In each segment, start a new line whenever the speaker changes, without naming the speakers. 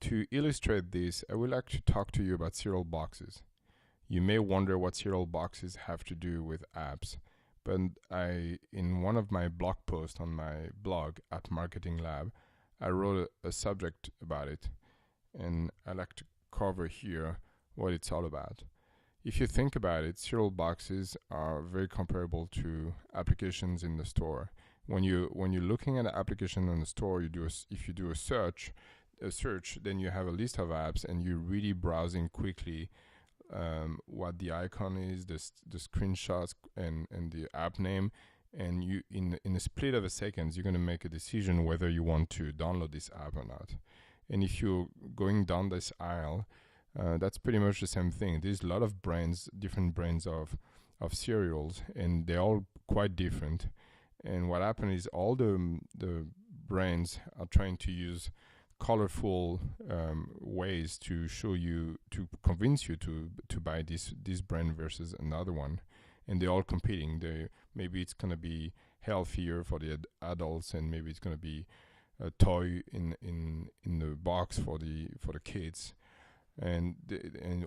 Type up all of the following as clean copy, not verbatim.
To illustrate this, I would like to talk to you about cereal boxes. You may wonder what cereal boxes have to do with apps, but in one of my blog posts on my blog at Marketing Lab, I wrote a subject about it, and I like to cover here what it's all about. If you think about it, cereal boxes are very comparable to applications in the store. When you're looking at an application in the store, if you do a search, then you have a list of apps, and you're really browsing quickly what the icon is, the screenshots, and the app name, and you in a split of a second, you're going to make a decision whether you want to download this app or not. And if you're going down this aisle, that's pretty much the same thing. There's a lot of brands, different brands of cereals, and they're all quite different. And what happened is all the brands are trying to use colorful ways to convince you to buy this brand versus another one, and they're all competing. Maybe it's gonna be healthier for the adults, and maybe it's gonna be a toy in the box for the kids, and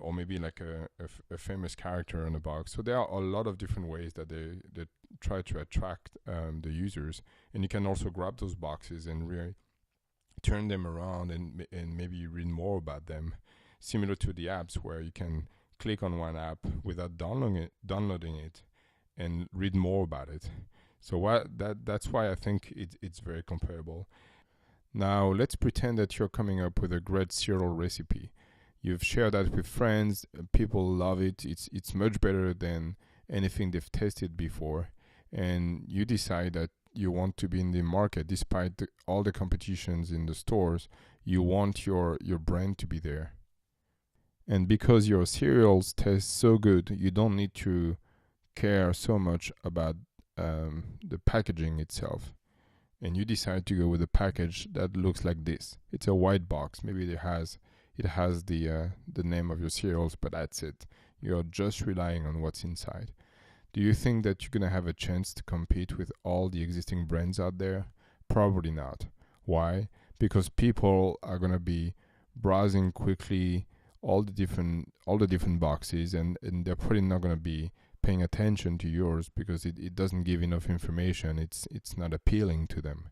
or maybe like a famous character in the box. So there are a lot of different ways that they try to attract the users, and you can also grab those boxes and really turn them around and maybe read more about them, similar to the apps where you can click on one app without downloading it and read more about it. So that's why I think it's very comparable. Now let's pretend that you're coming up with a great cereal recipe. You've shared that with friends, people love it, it's much better than anything they've tasted before, and you decide that you want to be in the market despite all the competitions in the stores. You want your brand to be there. And because your cereals taste so good, you don't need to care so much about the packaging itself. And you decide to go with a package that looks like this. It's a white box. Maybe it has the name of your cereals, but that's it. You're just relying on what's inside. Do you think that you're going to have a chance to compete with all the existing brands out there? Probably not. Why? Because people are going to be browsing quickly all the different boxes, and they're probably not going to be paying attention to yours because it doesn't give enough information. It's not appealing to them.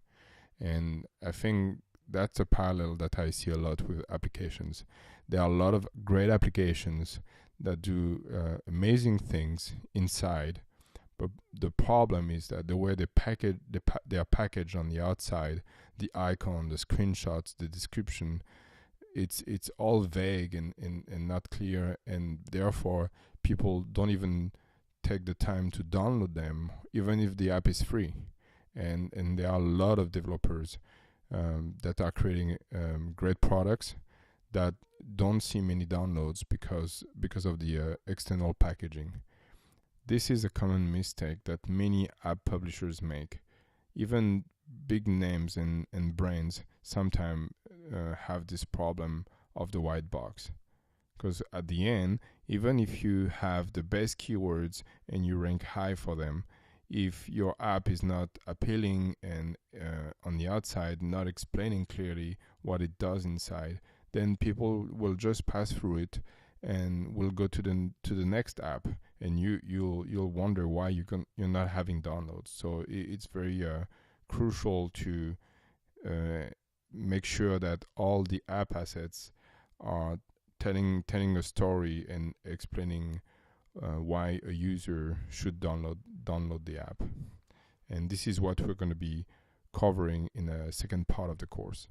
And I think that's a parallel that I see a lot with applications. There are a lot of great applications that do amazing things inside, but the problem is that the way they are packaged on the outside, the icon, the screenshots, the description, it's all vague and not clear, and therefore people don't even take the time to download them, even if the app is free. And there are a lot of developers that are creating great products that don't see many downloads because of the external packaging. This is a common mistake that many app publishers make. Even big names and brands sometimes have this problem of the white box. Because at the end, even if you have the best keywords and you rank high for them, if your app is not appealing and on the outside, not explaining clearly what it does inside, then people will just pass through it and will go to the next app, and you'll wonder why you're not having downloads. So it's very crucial to make sure that all the app assets are telling a story and explaining why a user should download the app. And this is what we're going to be covering in the second part of the course.